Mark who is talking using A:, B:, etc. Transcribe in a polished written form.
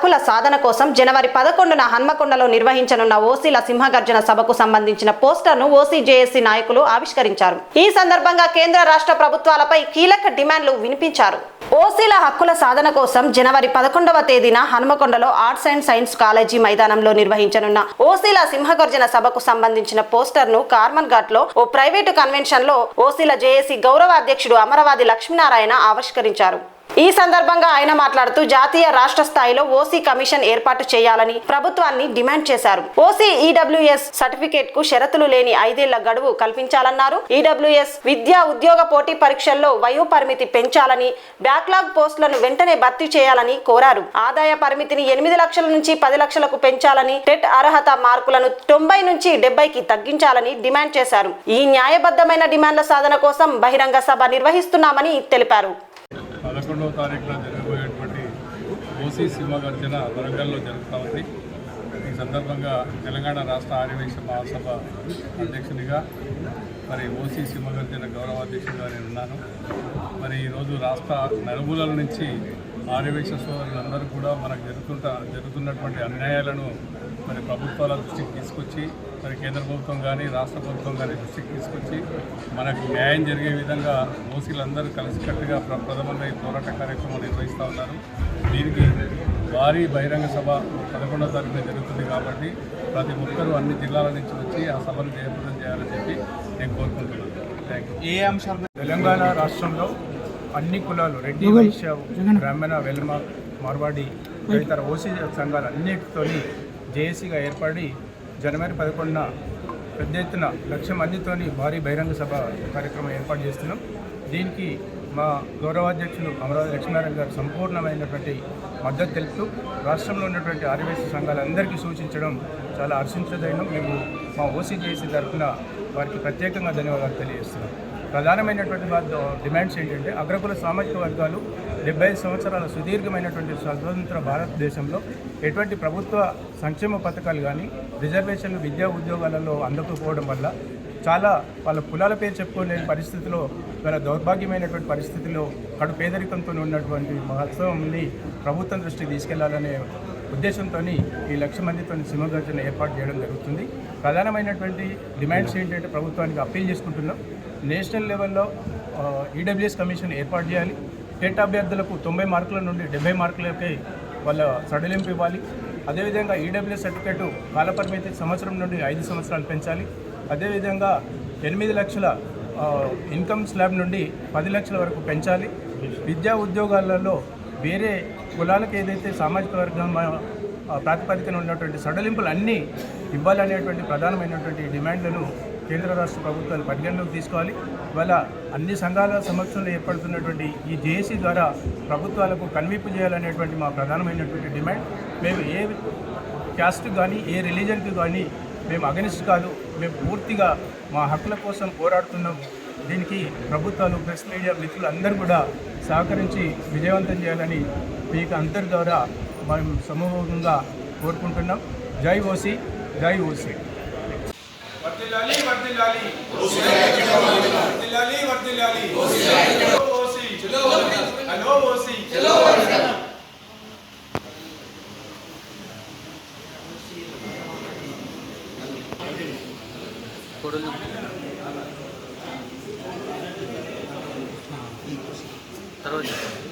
A: హక్కుల సాధన కోసం జనవరి 11న హన్మకొండలో నిర్వహించనున్న ఓసీల సింహగర్జన సభకు సంబంధించిన పోస్టర్ను ఓసీ జేఏసీ నాయకులు ఆవిష్కరించారు. ఈ సందర్భంగా కేంద్ర రాష్ట్ర ప్రభుత్వాలపై కీలక డిమాండ్లు వినిపించారు. ఓసీల హక్కుల సాధన కోసం జనవరి 11వ తేదీన హన్మకొండలో ఆర్ట్స్ అండ్ సైన్స్ కాలేజీ మైదానంలో నిర్వహించనున్న ఓసీల సింహగర్జన సభకు సంబంధించిన పోస్టర్ను కార్మన్ ఘాట్లో ఓ ప్రైవేటు కన్వెన్షన్ లో ఓసీల జేఏసీ గౌరవ అధ్యక్షుడు అమరవాది లక్ష్మీనారాయణ ఆవిష్కరించారు. ఈ సందర్భంగా ఆయన మాట్లాడుతూ జాతీయ రాష్ట్ర స్థాయిలో ఓసీ కమిషన్ ఏర్పాటు చేయాలని ప్రభుత్వాన్ని డిమాండ్ చేశారు. ఓసీ ఈడబ్ల్యూఎస్ సర్టిఫికేట్ కు షరతులు లేని 5 ఏళ్ల గడువు కల్పించాలన్నారు. ఈడబ్ల్యూఎస్ విద్యా ఉద్యోగ పోటీ పరీక్షల్లో వయో పరిమితి పెంచాలని, బ్యాక్లాగ్ పోస్టులను వెంటనే భర్తీ చేయాలని కోరారు. ఆదాయ పరిమితిని 8 లక్షల నుంచి 10 లక్షలకు పెంచాలని, టెట్ అర్హత మార్కులను 90 నుంచి 70కి తగ్గించాలని డిమాండ్ చేశారు. ఈ న్యాయబద్ధమైన డిమాండ్ల సాధన కోసం బహిరంగ సభ నిర్వహిస్తున్నామని తెలిపారు.
B: 11వ తారీఖున జరగబోయేటువంటి ఓసీ సింహగర్జన వరంగల్లో జరుగుతూ ఉంది. ఈ సందర్భంగా తెలంగాణ రాష్ట్ర ఆర్యవైశ్య మహాసభ అధ్యక్షునిగా ఓసీ సింహగర్జన గౌరవాధ్యక్షుడిగా నేను ఉన్నాను. ఈరోజు రాష్ట్ర నలుమూలల నుంచి ఆర్యవైశ్య సోదరులందరూ కూడా మనకు జరుగుతున్నటువంటి అన్యాయాలను ప్రభుత్వాల దృష్టికి తీసుకొచ్చి కేంద్ర ప్రభుత్వం కానీ రాష్ట్ర ప్రభుత్వం కానీ దృష్టికి తీసుకొచ్చి మనకు న్యాయం జరిగే విధంగా ఓసీలందరూ కలిసికట్టుగా ప్రథమంగా ఈ పోరాట కార్యక్రమం నిర్వహిస్తూ ఉన్నారు. దీనికి భారీ బహిరంగ సభ 11వ తారీఖున జరుగుతుంది కాబట్టి ప్రతి ఒక్కరూ అన్ని జిల్లాల నుంచి వచ్చి ఆ సభను జయప్రదం చేయాలని చెప్పి నేను కోరుకుంటున్నాను. Thank you.
C: ఏ అంశాలు? తెలంగాణ రాష్ట్రంలో అన్ని కులాలు రెడ్డి, వైశ్య, బ్రాహ్మణ, వెల్మ, మార్వాడి తదితర ఓసీ సంఘాలు అన్నిటితో జేఏసీగా ఏర్పడి జనవరి 11న పెద్ద ఎత్తున 1,00,000 మందితోని భారీ బహిరంగ సభ కార్యక్రమం ఏర్పాటు చేస్తున్నాం. దీనికి మా గౌరవాధ్యక్షులు అమరవాది లక్ష్మీనారాయణ గారు సంపూర్ణమైనటువంటి మద్దతు తెలుపుతూ రాష్ట్రంలో ఉన్నటువంటి ఆర్యవైశ్య సంఘాలందరికీ సూచించడం చాలా హర్షించదైన. మేము మా ఓసీ జేఏసీ తరఫున వారికి ప్రత్యేకంగా ధన్యవాదాలు తెలియజేస్తున్నాం. ప్రధానమైనటువంటి డిమాండ్స్ ఏంటంటే అగ్రకుల సామాజిక వర్గాలు 75 సంవత్సరాల సుదీర్ఘమైనటువంటి స్వతంత్ర భారతదేశంలో ఎటువంటి ప్రభుత్వ సంక్షేమ పథకాలు కానీ రిజర్వేషన్లు విద్యా ఉద్యోగాలలో అందకపోవడం వల్ల చాలా వాళ్ళ కులాల పేరు చెప్పుకోలేని పరిస్థితిలో, వాళ్ళ దౌర్భాగ్యమైనటువంటి పరిస్థితిలో కడు పేదరికంతో ఉన్నటువంటి మహోత్సవంని ప్రభుత్వం దృష్టికి తీసుకెళ్లాలనే ఉద్దేశంతో ఈ 1,00,000 మందితో సింహగర్జన ఏర్పాటు చేయడం జరుగుతుంది. ప్రధానమైనటువంటి డిమాండ్స్ ఏంటంటే ప్రభుత్వానికి అప్పీల్ చేసుకుంటున్నాం. నేషనల్ లెవెల్లో ఈడబ్ల్యూఎస్ కమిషన్ ఏర్పాటు చేయాలి. టెట్ అభ్యర్థులకు 90 మార్కుల నుండి 70 మార్కులకి వాళ్ళ సడలింపు ఇవ్వాలి. అదేవిధంగా ఈడబ్ల్యూఎస్ సర్టిఫికేటు కాలపరిమితి సంవత్సరం నుండి 5 సంవత్సరాలు పెంచాలి. అదేవిధంగా 8 లక్షల ఇన్కమ్ స్లాబ్ నుండి 10 లక్షల వరకు పెంచాలి. విద్యా ఉద్యోగాలలో వేరే కులాలకు ఏదైతే సామాజిక వర్గం ప్రాతిపదికన ఉన్నటువంటి సడలింపులు అన్నీ ఇవ్వాలనేటువంటి ప్రధానమైనటువంటి డిమాండ్లను కేంద్ర రాష్ట్ర ప్రభుత్వాలు పరిగణలోకి తీసుకోవాలి. ఇవాళ అన్ని సంఘాల సమక్షంలో ఏర్పడుతున్నటువంటి ఈ జేఏసీ ద్వారా ప్రభుత్వాలకు కన్వింపు చేయాలనేటువంటి మా ప్రధానమైనటువంటి డిమాండ్. మేము ఏ క్యాస్ట్కి కానీ ఏ రిలీజన్కి కానీ మేము అగనిస్ట్ కాదు. మేము పూర్తిగా మా హక్కుల కోసం పోరాడుతున్నాము. దీనికి ప్రభుత్వాలు, ప్రెస్ మీడియా మిత్రులు అందరూ కూడా సహకరించి విజయవంతం చేయాలని మీకు అందరి ద్వారా మేము సమూహంగా కోరుకుంటున్నాం. జై ఓసీ, జై ఓసీ. వర్ధిల్లాలి, వర్ధిల్లాలి, వర్ధిల్లాలి, వర్ధిల్లాలి, ఓసీ, హలో ఓసీ,
D: తర్వాత